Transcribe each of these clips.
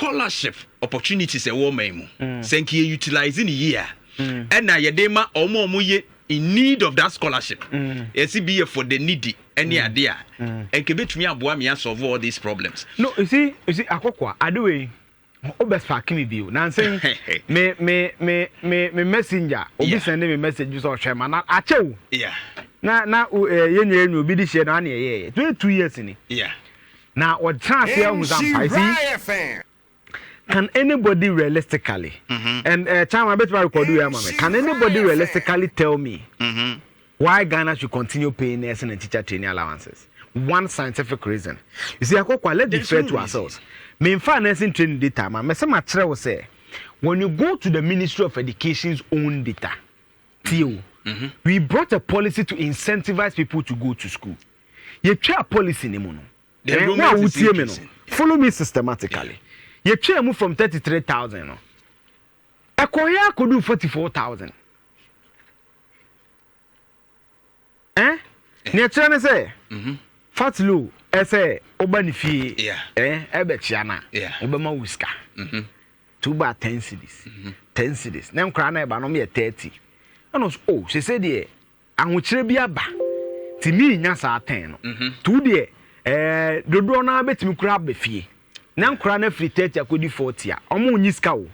scholarship opportunities a woman thank you utilizing year and na yedema omo ye in need of that scholarship yes be for the needy any idea and kebetumi aboa me solve all these problems. No, you see akokwa adewe obes fa kimi bio na nsen me messenger obi send me message so hwema na achew yeah na yenye enyu obi di share na ye 22 years ni yeah na what chance here who fan. Can anybody realistically and Chama bet record you mama can anybody realistically tell me why Ghana should continue paying nursing and teacher training allowances? One scientific reason. You see, let's be fair to ourselves. Me nursing training data, man. Say when you go to the Ministry of Education's own data, we brought a policy to incentivize people to go to school. You try a policy ni follow me systematically. You try move from 33,000. A Korea could do 44,000. Near China say, Fat Lou, say, Obanifi, Ebechiana, Obama Whisker. 2 bar 10 cities. 10 cities. Now, Crana Banomia 30. And oh, she said, yeah, and which be a ba. To me, Nasa 10. 2 dear, the donor bet me crab the fee. Now, Crana free 30, I could do 40. Omo Niskao.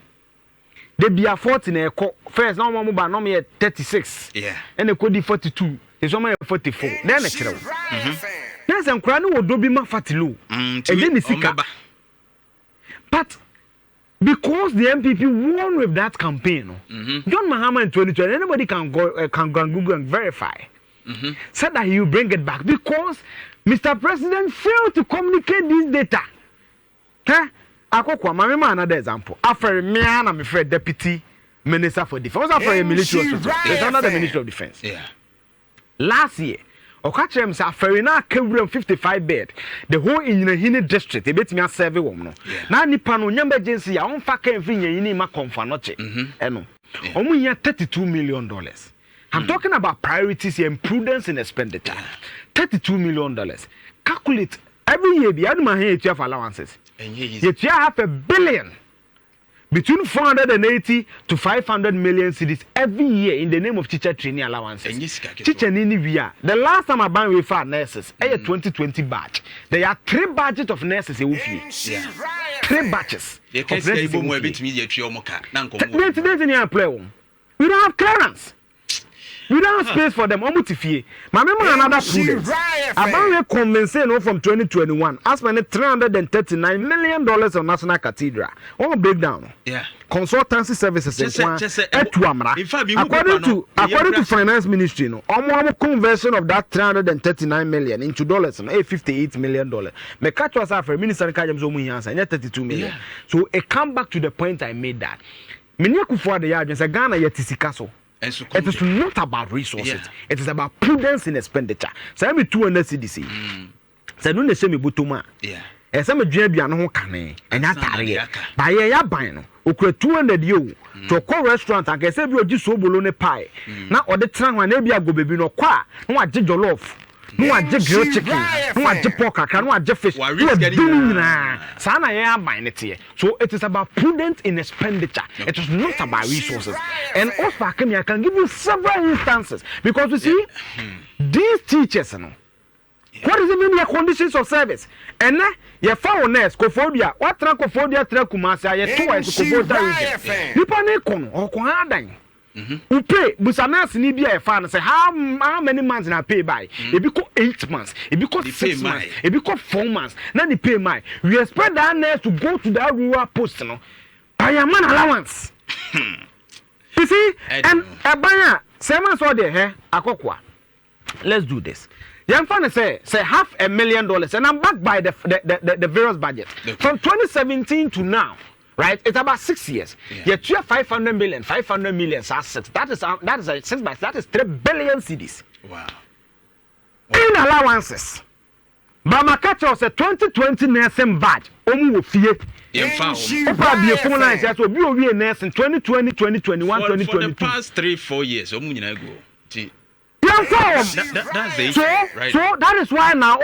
They be a 40 na first now one mobile no me 36 and they could be 42 is only 44 then next row yes and crano would be ma fatilu and then the but because the MPP won with that campaign John Mahama in 2020 anybody can go Google and verify said that he will bring it back because Mr. President failed to communicate this data. Akokwa mama another example. After me and I'm a deputy minister for defense. After a military officer. There's another minister of defense. Yeah. Last year, Okachem say after na kewura 55 bed. The whole in district they bet me a survey woman. Na nipa no nyamba agency ya on fa kan fi nyini ma konfa no che. Eno. Omo nya $32 million. I'm talking about priorities and prudence in expenditure. $32 million. Calculate every year the aduma here you have allowances. Yet you have $1 billion between 480 to 500 million cedis every year in the name of teacher training allowances. Teacher nini via. The last time I banned with our nurses, 2020 batch. There are 3 batches of nurses. 3 batches. We don't have clearance. We don't have space for them. My memory another prudence. About compensation from 2021. As many $339 million on National Cathedral. All breakdown. Yeah. Consultancy services. According to Finance Ministry, conversion of that $339 million into dollars, $58 million. Me catch was after Minister Kajam's own answer, $32 million. So it come back to the point I made that. Menyaku the yard and Ghana yet is Castle. It is not about resources. It is about prudence in expenditure. So I'm 200 CDC. So don't say me butuma. Yeah. And some JB and no can and that area. By ya buying. Okay, 200 you to a core restaurant and can say you just so bologna pie. Now or the time when maybe I go baby no qua. No I did your love. No I did grilled chicken. No I did pork. No I did fish. You are doing Sana ya buying it here. So it is about prudence in expenditure. It is not about resources. And also I can give you several instances because you see these teachers what is even their conditions of service? And your foreigners, Kofodia, what Trancofodia Trakumasa, your 2 is Kofodia. You panic or Kohadan. We pay, Busanas Nibia a fan say how many months I pay by? It become 8 months, it become 6 months, it become 4 months. Now they pay my. We expect that nurse to go to that rural post, by a man allowance. You see, and a banner, 7 months or there, Akokwa. Let's do this. Young fan say $500,000, and I'm backed by the various budget from 2017 to now. Right, it's about 6 years. Yet you have 500 million assets. That is 6 by that is 3 billion cedis. Wow. In allowances. But my catch was a 2020 nursing badge. Omu fear. Probably a phone line. That's what we were nurse in 2020, 2021, 2022. For the past 3-4 years, That's the issue, right? So that is why now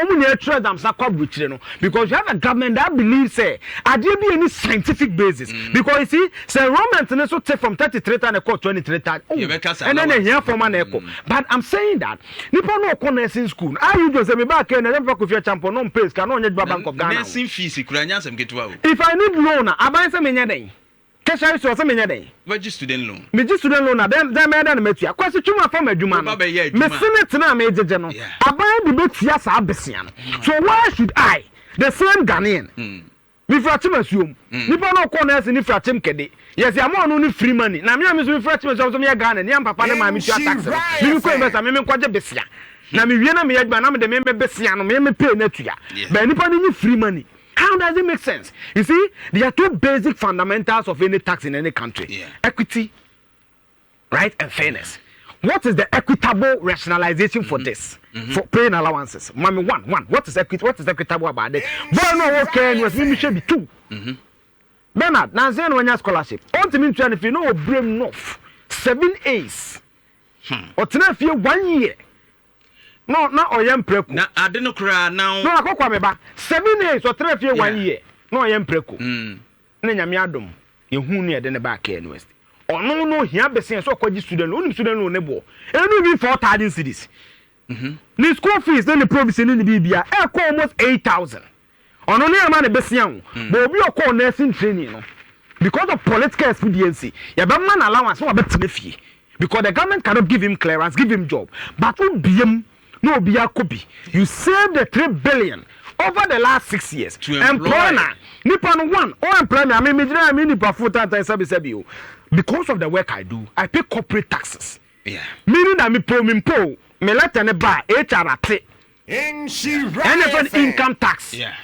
because you have a government that believes say I didn't be any scientific basis because you see say Romans and so take from 33 and 23 and then here for man echo. But I'm saying that Nippon no nursing school. I you just say me back and then for your champion no pays can only Bank of Ghana. Nursing fees if I need loan, I buy some in your day. Cash out so some in your day. But just student loan. Me just student loan then me met you. Question chuma from adwuma. Me senate na me general. I buy the bet ya sa abesian. So why should I, the same Ghanaian, me fratim assume. Nipa no corners ni fratim kede. Yes, ya mo no ni free money. Na me am so fratim so me Ghana, ni am papa na ma me tua tax. Me ko invest me kwaje besia. Na me wie na me adwuma na me de me besia no me pay na tua. But nipa ni free money. How does it make sense? You see, there are two basic fundamentals of any tax in any country. Equity, right, and fairness. What is the equitable rationalization for this? For paying allowances? Mommy, one. What is equitable about it? Boy, no, okay, was me should be two. Bernard, now say no one scholarship. Ultimately, if you know, bring off 7 A's. Or 1 year. No, not oyem preku. Na ade no kra now. No akokwa me ba. 7 days or 3 years 1 year. No oyem preku. Na nyame adom. Ye hu ne de ne ba ka university. Ono no hia besen so kwaji student loan, student loan ne bo. Enu bi 4,000 cedis. Ni school fees then the province ni bibia. E ko almost 8,000. Ono ne ama ne besen wo. But obi okọ nursing training no. Because of political expediency, ya be man allowance so abetime fie. Because the government cannot give him clearance, give him job. But who biem no be Yakobi. You saved the 3 billion over the last 6 years. To employ Nippon one. Oh, employ me. I mean, Nippon full time sabi. Because of the work I do, I pay corporate taxes. Yeah. Meaning that me let any buy HRT. And income tax. Yeah.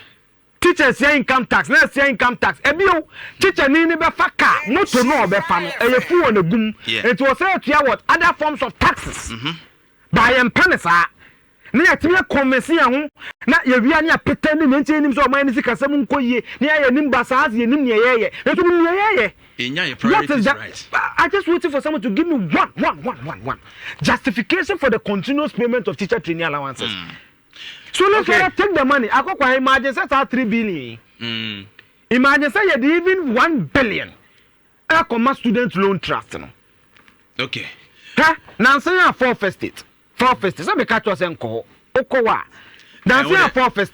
Teachers say income tax, nurse say income tax. Ebio, teacher ni be faka, no to no be fa no. E fu on the gum. It was said to what other forms of taxes. By empanesa. Na yatime konvensi ho na yewia ne apeta ne nche nim so man sika sam nkoyie na ya nim basa as ye nim ne yeye eto nim ne yeye enya your priorities right. I just waiting for someone to give me one justification for the continuous payment of teacher training allowances. So let's take the money. Akokwa imagine say 3 billion. Imagine say you even 1 billion. Akoma student loan trust no. Okay. Ha, na say ya for first state. So me catch us enko. Okowa. Na say for first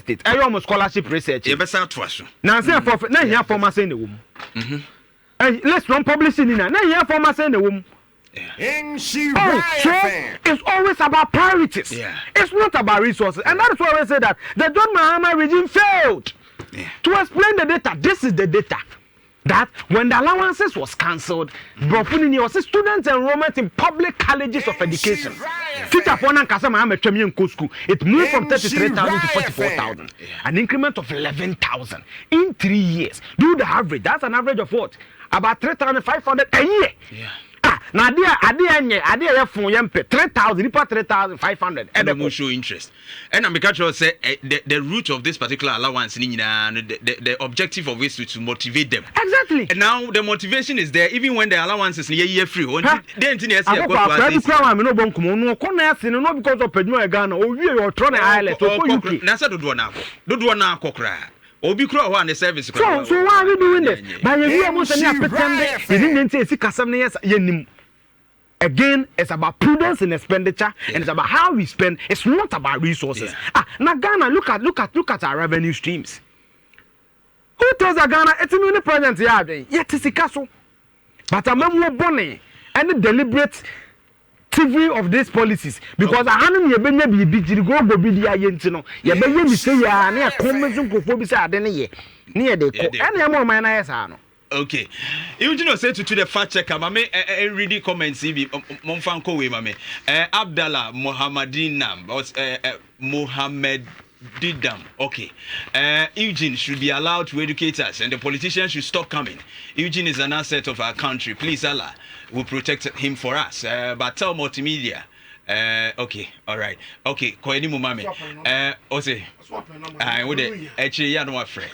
state. I almost scholarship research. You better to us. Na say for na here for say the womb. Let's run publishing in na here for say the womb. So it's always about priorities. It's not about resources. And that is why I say that the John Mahama regime failed to explain the data. This is the data. That when the allowances was cancelled, students enrollment in public colleges of education. Teacher for school, it moved from 33,000 to 44,000. An increment of 11,000 in 3 years. Do the average. That's an average of what? About 3,500 a year. Now, idea for yempe 3,000, 3,500. And they will show interest. And I'm because you say the root of this particular allowance, the objective of it is to motivate them. Exactly. And now the motivation is there, even when the allowance is year free. Then because of Pedro Ghana, or you are trying to island. Nasa do one kokra. Obi kro ho an service kro. So why are we doing this? But you are most pretend you didn't say kasam years yenim. Again, it's about prudence in expenditure and it's about how we spend. It's not about resources. Now Ghana, look at our revenue streams. Who tells Ghana it's in the present yard? Yet it's a castle. But I'm more bonny and deliberate TV of these policies because I haven't ye be go be the ayentino. Ye be me say ya na convention ko bi say ade ne ye. Ne de ko. Ene am man na yes ano. Okay. You know say to the fact checker mame read the comments bi momfan ko we mame. Abdallah Mohammadinam was Mohammed Didam. Okay. Eugene should be allowed to educate us and the politicians should stop coming. Eugene is an asset of our country. Please Allah will protect him for us. But tell multimedia Okay, all right. Okay, ko any mummy. Ose. I would actually ya no afre.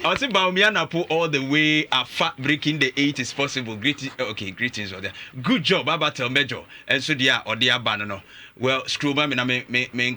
Ose Baumiana put all the way fat breaking the 8 is possible. Greetings or there. Good job, Abatel Major. And so dia or dia banano. Well, screw me